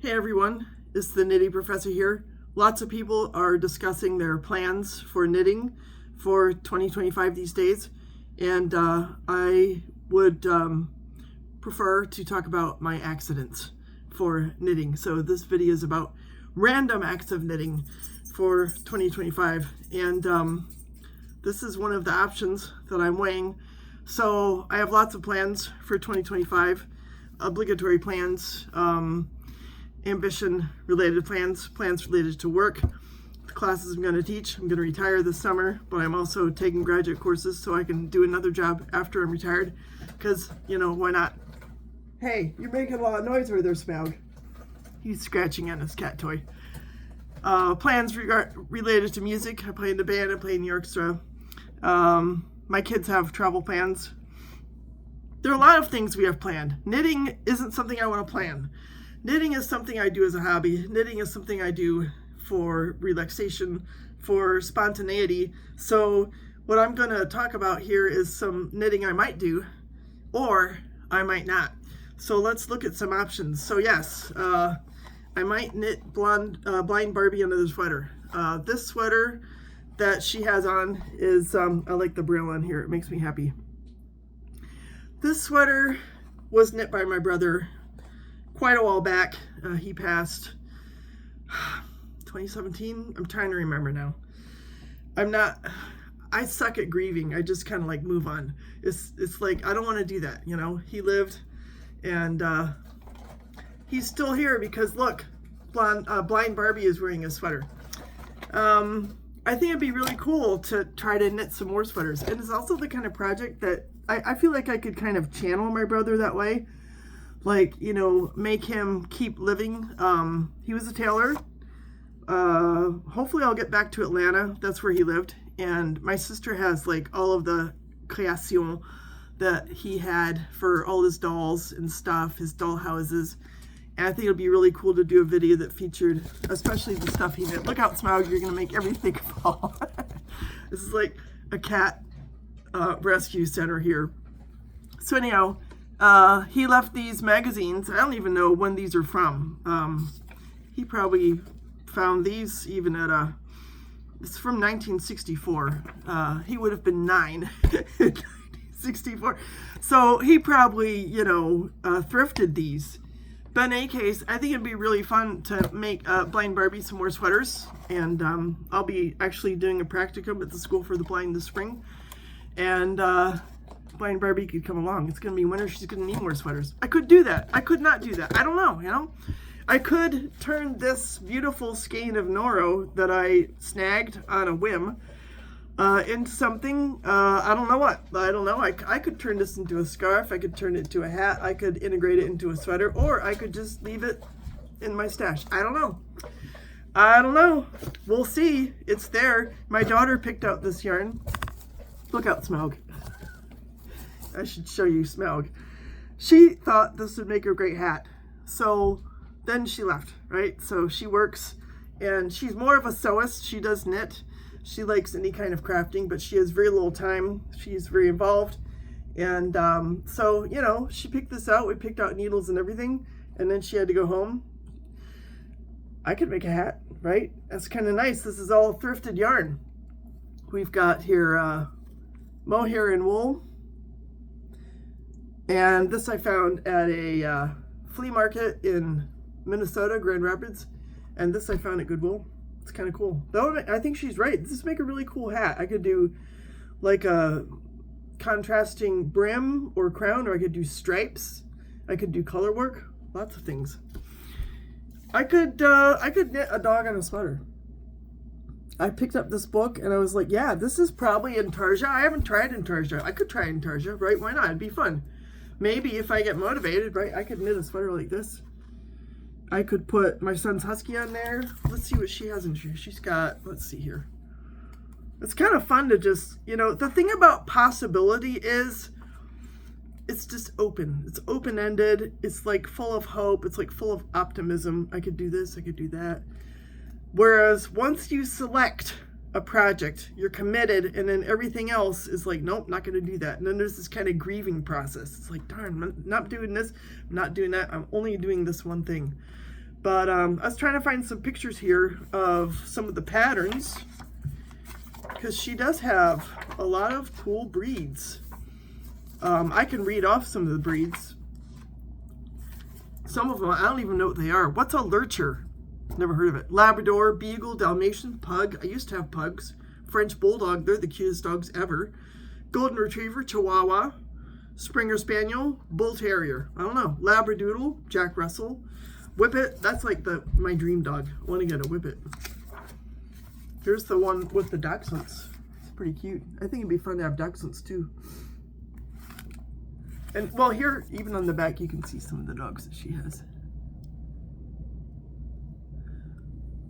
Hey everyone, it's the Knitting Professor here. Lots of people are discussing their plans for knitting for 2025 these days, and I would prefer to talk about my accidents for knitting. So this video is about random acts of knitting for 2025, and this is one of the options that I'm weighing. So I have lots of plans for 2025, obligatory plans, ambition related plans related to work, the classes I'm going to teach. I'm going to retire this summer, but I'm also taking graduate courses so I can do another job after I'm retired, because, you know, why not? Hey, you're making a lot of noise over there, Smaug. He's scratching on his cat toy. Plans related to music. I play in the band, I play in the orchestra. My kids have travel plans. There are a lot of things we have planned. Knitting isn't something I want to plan. Knitting is something I do as a hobby. Knitting is something I do for relaxation, for spontaneity. So what I'm going to talk about here is some knitting I might do, or I might not. So let's look at some options. So yes, I might knit Blind Barbie another sweater. This sweater that she has on is, I like the braille on here. It makes me happy. This sweater was knit by my brother quite a while back. He passed 2017. I'm trying to remember now. I suck at grieving. I just kind of like move on. It's like, I don't want to do that. You know, he lived, and he's still here because look, Blind Barbie is wearing a sweater. I think it'd be really cool to try to knit some more sweaters. And it's also the kind of project that I feel like I could kind of channel my brother that way. Like, you know, make him keep living. He was a tailor. Hopefully I'll get back to Atlanta. That's where he lived. And my sister has like all of the création that he had for all his dolls and stuff, his doll houses. And I think it'll be really cool to do a video that featured especially the stuff he knit. Look out, Smaug, you're gonna make everything fall. This is like a cat rescue center here. So anyhow, he left these magazines. I don't even know when these are from. He probably found these even at it's from 1964. He would have been 9 in 1964. So he probably, you know, thrifted these. But in any case, I think it'd be really fun to make Blind Barbie some more sweaters. And I'll be actually doing a practicum at the School for the Blind this spring. And Blind Barbie could come along. It's going to be winter. She's going to need more sweaters. I could do that. I could not do that. I don't know, you know. I could turn this beautiful skein of Noro that I snagged on a whim into something. I don't know what. I don't know. I could turn this into a scarf. I could turn it into a hat. I could integrate it into a sweater. Or I could just leave it in my stash. I don't know. I don't know. We'll see. It's there. My daughter picked out this yarn. Look out, Smaug. I should show you Smaug. She thought this would make a great hat. So then she left, right? So she works, and she's more of a sewist. She does knit. She likes any kind of crafting, but she has very little time. She's very involved. And so, you know, she picked this out. We picked out needles and everything, and then she had to go home. I could make a hat, right? That's kind of nice. This is all thrifted yarn. We've got here mohair and wool. And this I found at a flea market in Minnesota, Grand Rapids. And this I found at Goodwill. It's kind of cool. Though I think she's right. This would make a really cool hat. I could do like a contrasting brim or crown, or I could do stripes. I could do color work. Lots of things. I could knit a dog on a sweater. I picked up this book and I was like, yeah, this is probably intarsia. I haven't tried intarsia. I could try intarsia, right? Why not? It'd be fun. Maybe if I get motivated, right, I could knit a sweater like this. I could put my son's husky on there. Let's see what she has in here. She's got, let's see here. It's kind of fun to just, you know, the thing about possibility is it's just open. It's open-ended. It's like full of hope. It's like full of optimism. I could do this. I could do that. Whereas once you select a project, you're committed, and then everything else is like, nope, not going to do that. And then there's this kind of grieving process. It's like, darn, I'm not doing this, I'm not doing that, I'm only doing this one thing. But I was trying to find some pictures here of some of the patterns, because she does have a lot of cool breeds. I can read off some of the breeds. Some of them, I don't even know what they are. What's a lurcher? Never heard of it. Labrador, Beagle, Dalmatian, Pug. I used to have pugs. French Bulldog, they're the cutest dogs ever. Golden Retriever, Chihuahua, Springer Spaniel, Bull Terrier. I don't know. Labradoodle, Jack Russell. Whippet, that's like my dream dog. I want to get a Whippet. Here's the one with the dachshunds. It's pretty cute. I think it'd be fun to have dachshunds too. And well, here, even on the back, you can see some of the dogs that she has.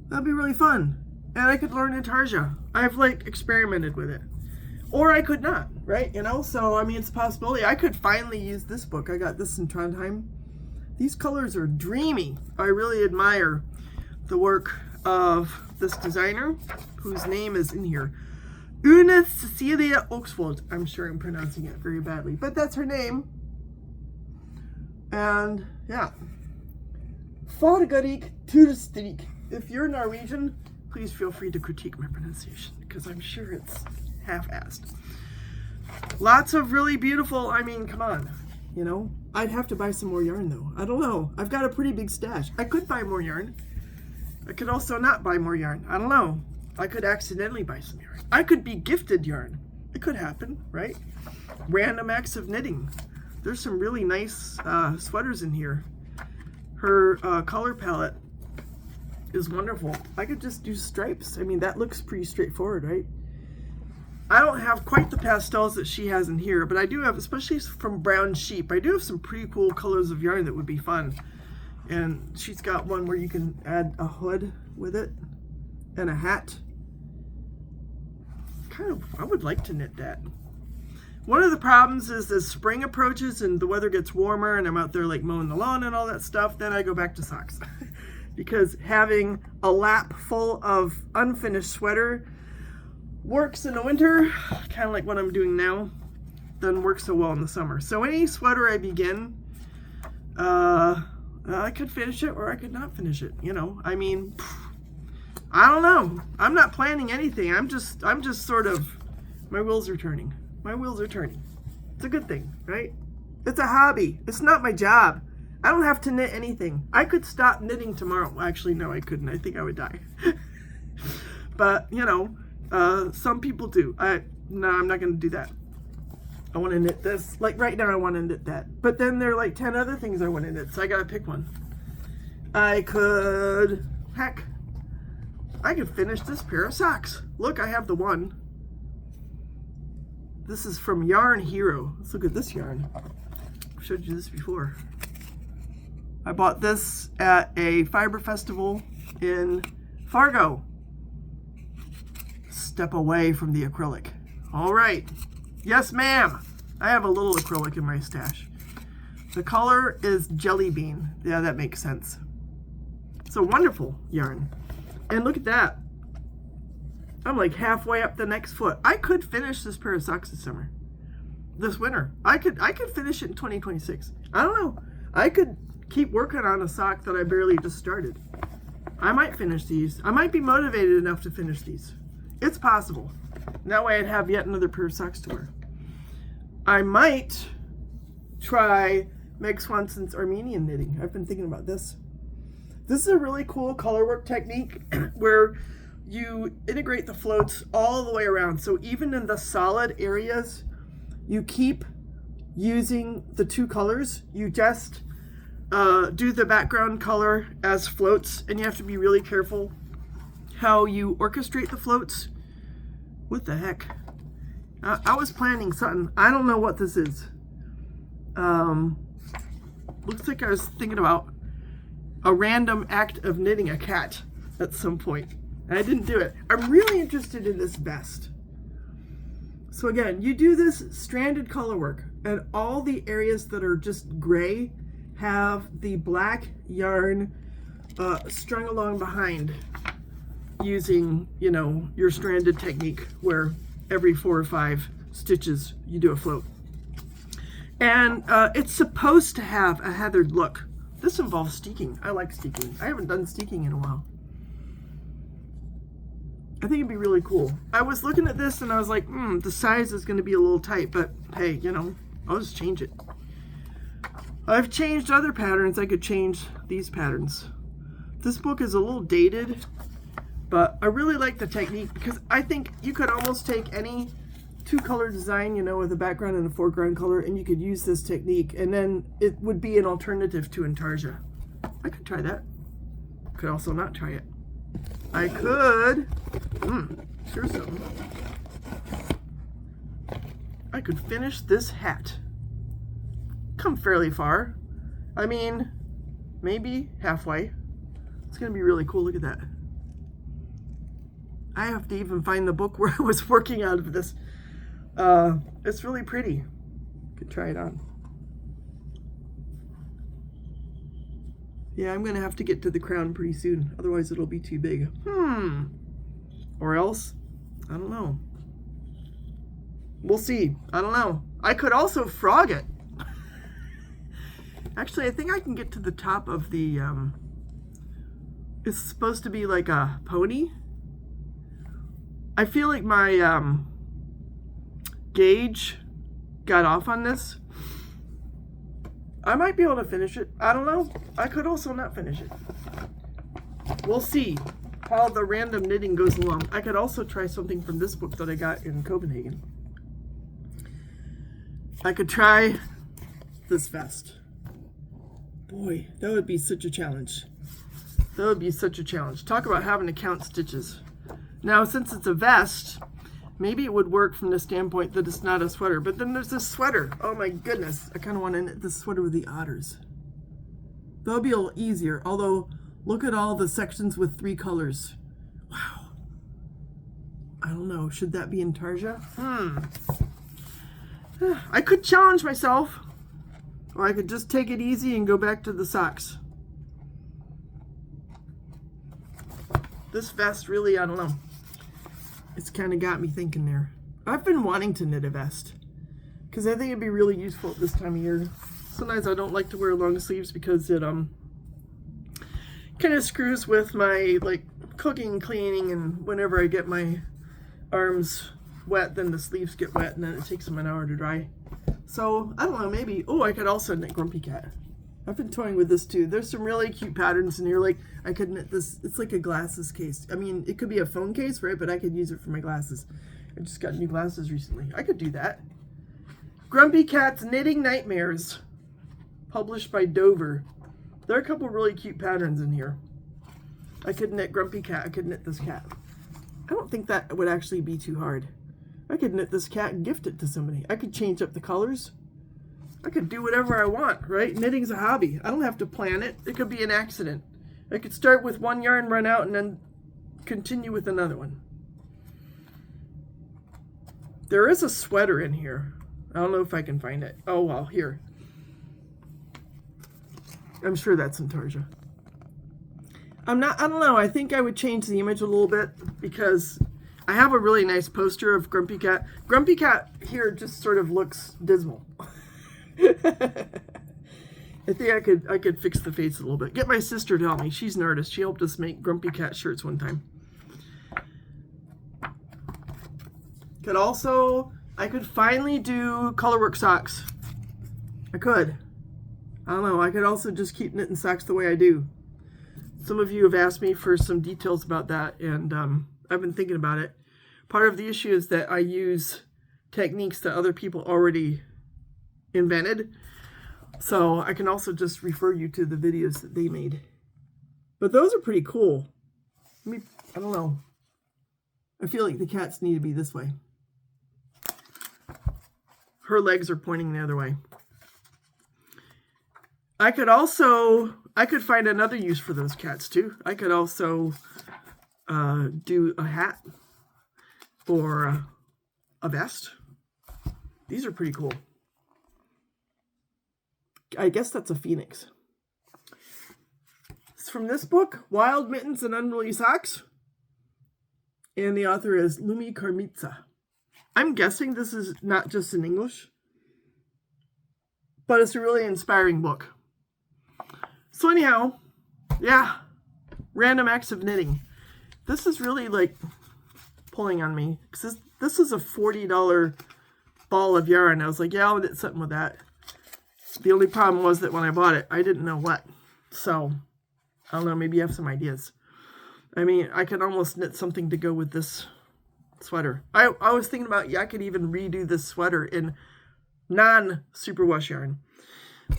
That'd be really fun. And I could learn Intarsia. I've like experimented with it. Or I could not, right? You know, so I mean, it's a possibility. I could finally use this book. I got this in Trondheim. These colors are dreamy. I really admire the work of this designer, whose name is in here. Una Cecilia Oxwold. I'm sure I'm pronouncing it very badly, but that's her name. And yeah. Fargarik Turstrik. If you're Norwegian, please feel free to critique my pronunciation, because I'm sure it's half-assed. Lots of really beautiful, I mean, come on, you know. I'd have to buy some more yarn though. I don't know. I've got a pretty big stash. I could buy more yarn. I could also not buy more yarn. I don't know. I could accidentally buy some yarn. I could be gifted yarn. It could happen, right? Random acts of knitting. There's some really nice sweaters in here. Her color palette is wonderful. I could just do stripes. I mean, that looks pretty straightforward, right? I don't have quite the pastels that she has in here, but I do have, especially from Brown Sheep, I do have some pretty cool colors of yarn that would be fun. And she's got one where you can add a hood with it and a hat. I would like to knit that. One of the problems is as spring approaches and the weather gets warmer and I'm out there like mowing the lawn and all that stuff, then I go back to socks. Because having a lap full of unfinished sweater works in the winter, kind of like what I'm doing now, doesn't work so well in the summer. So any sweater I begin, I could finish it or I could not finish it, you know. I mean, I don't know. I'm not planning anything. I'm just sort of, my wheels are turning. My wheels are turning. It's a good thing, right? It's a hobby. It's not my job. I don't have to knit anything. I could stop knitting tomorrow. Well, actually, no, I couldn't. I think I would die. But, you know, some people do. No, I'm not going to do that. I want to knit this. Like right now, I want to knit that. But then there are like 10 other things I want to knit, so I got to pick one. I could, heck, I could finish this pair of socks. Look, I have the one. This is from Yarn Hero. Let's look at this yarn. I've showed you this before. I bought this at a fiber festival in Fargo. Step away from the acrylic. All right. Yes, ma'am. I have a little acrylic in my stash. The color is Jelly Bean. Yeah, that makes sense. It's a wonderful yarn. And look at that. I'm like halfway up the next foot. I could finish this pair of socks this summer. This winter. I could finish it in 2026. I don't know. I could keep working on a sock that I barely just started. I might finish these. I might be motivated enough to finish these. It's possible. That way I'd have yet another pair of socks to wear. I might try Meg Swanson's Armenian knitting. I've been thinking about this. This is a really cool color work technique where you integrate the floats all the way around. So even in the solid areas, you keep using the two colors. You just do the background color as floats, and you have to be really careful how you orchestrate the floats. What the heck? I was planning something. I don't know what this is. Looks like I was thinking about a random act of knitting a cat at some point. And I didn't do it. I'm really interested in this vest. So again, you do this stranded color work, and all the areas that are just gray have the black yarn strung along behind using, you know, your stranded technique where every 4 or 5 stitches you do a float. And it's supposed to have a heathered look. This involves steeking. I like steeking. I haven't done steeking in a while. I think it'd be really cool. I was looking at this and I was like, the size is going to be a little tight, but hey, you know, I'll just change it. I've changed other patterns. I could change these patterns. This book is a little dated, but I really like the technique because I think you could almost take any two-color design, you know, with a background and a foreground color, and you could use this technique, and then it would be an alternative to Intarsia. I could try that. Could also not try it. I could, here's something. I could finish this hat. Come fairly far. I mean, maybe halfway. It's gonna be really cool. Look at that. I have to even find the book where I was working out of this. It's really pretty. Could try it on. Yeah, I'm gonna have to get to the crown pretty soon, otherwise it'll be too big. Or else, I don't know. We'll see. I don't know. I could also frog it. Actually, I think I can get to the top of the, it's supposed to be like a pony. I feel like my gauge got off on this. I might be able to finish it. I don't know. I could also not finish it. We'll see how the random knitting goes along. I could also try something from this book that I got in Copenhagen. I could try this vest. Boy, that would be such a challenge. That would be such a challenge. Talk about having to count stitches. Now, since it's a vest, maybe it would work from the standpoint that it's not a sweater. But then there's this sweater. Oh my goodness. I kind of want to knit this sweater with the otters. That'll be a little easier. Although, look at all the sections with 3 colors. Wow. I don't know. Should that be Intarsia? I could challenge myself. Or I could just take it easy and go back to the socks. This vest really, I don't know. It's kind of got me thinking there. I've been wanting to knit a vest because I think it'd be really useful at this time of year. Sometimes I don't like to wear long sleeves because it kind of screws with my like cooking, cleaning, and whenever I get my arms wet, then the sleeves get wet and then it takes them an hour to dry. So I don't know, maybe, oh, I could also knit Grumpy Cat. I've been toying with this too. There's some really cute patterns in here. Like I could knit this. It's like a glasses case. I mean, it could be a phone case, right? But I could use it for my glasses. I just got new glasses recently. I could do that. Grumpy Cat's Knitting Nightmares, published by Dover. There are a couple really cute patterns in here. I could knit Grumpy Cat. I could knit this cat. I don't think that would actually be too hard. I could knit this cat and gift it to somebody. I could change up the colors. I could do whatever I want, right? Knitting's a hobby. I don't have to plan it. It could be an accident. I could start with one yarn, run out, and then continue with another one. There is a sweater in here. I don't know if I can find it. Oh, well, here. I'm sure that's Intarsia. I don't know. I think I would change the image a little bit because I have a really nice poster of Grumpy Cat. Grumpy Cat here just sort of looks dismal. I think I could fix the face a little bit. Get my sister to help me. She's an artist. She helped us make Grumpy Cat shirts one time. I could finally do colorwork socks. I could. I don't know. I could also just keep knitting socks the way I do. Some of you have asked me for some details about that, and I've been thinking about it. Part of the issue is that I use techniques that other people already invented, so I can also just refer you to the videos that they made. But those are pretty cool. I don't know. I feel like the cats need to be this way. Her legs are pointing the other way. I could find another use for those cats too. I could also do a hat or a vest. These are pretty cool. I guess that's a phoenix. It's from this book, Wild Mittens and Unruly Socks. And the author is Lumi Karmitsa. I'm guessing this is not just in English, but it's a really inspiring book. So anyhow, yeah, random acts of knitting. This is really like pulling on me because this is a $40 ball of yarn. I was like, yeah, I'll knit something with that. The only problem was that when I bought it, I didn't know what. So I don't know, maybe you have some ideas. I mean, I could almost knit something to go with this sweater. I was thinking about, yeah, I could even redo this sweater in non-superwash yarn.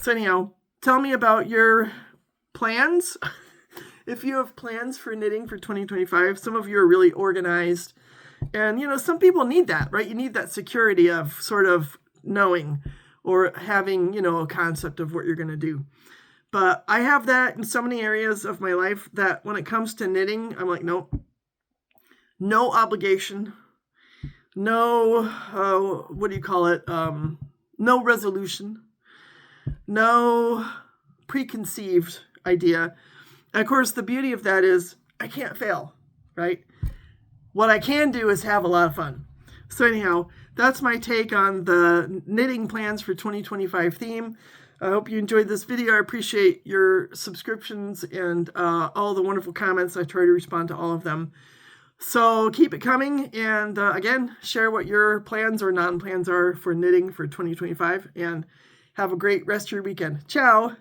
So anyhow, tell me about your plans. If you have plans for knitting for 2025, some of you are really organized. And, you know, some people need that, right? You need that security of sort of knowing or having, you know, a concept of what you're going to do. But I have that in so many areas of my life that when it comes to knitting, I'm like, nope. No obligation. No, what do you call it? No resolution. No preconceived idea. And of course, the beauty of that is I can't fail, right? What I can do is have a lot of fun. So anyhow, that's my take on the knitting plans for 2025 theme. I hope you enjoyed this video. I appreciate your subscriptions and all the wonderful comments. I try to respond to all of them. So keep it coming. And again, share what your plans or non-plans are for knitting for 2025. And have a great rest of your weekend. Ciao.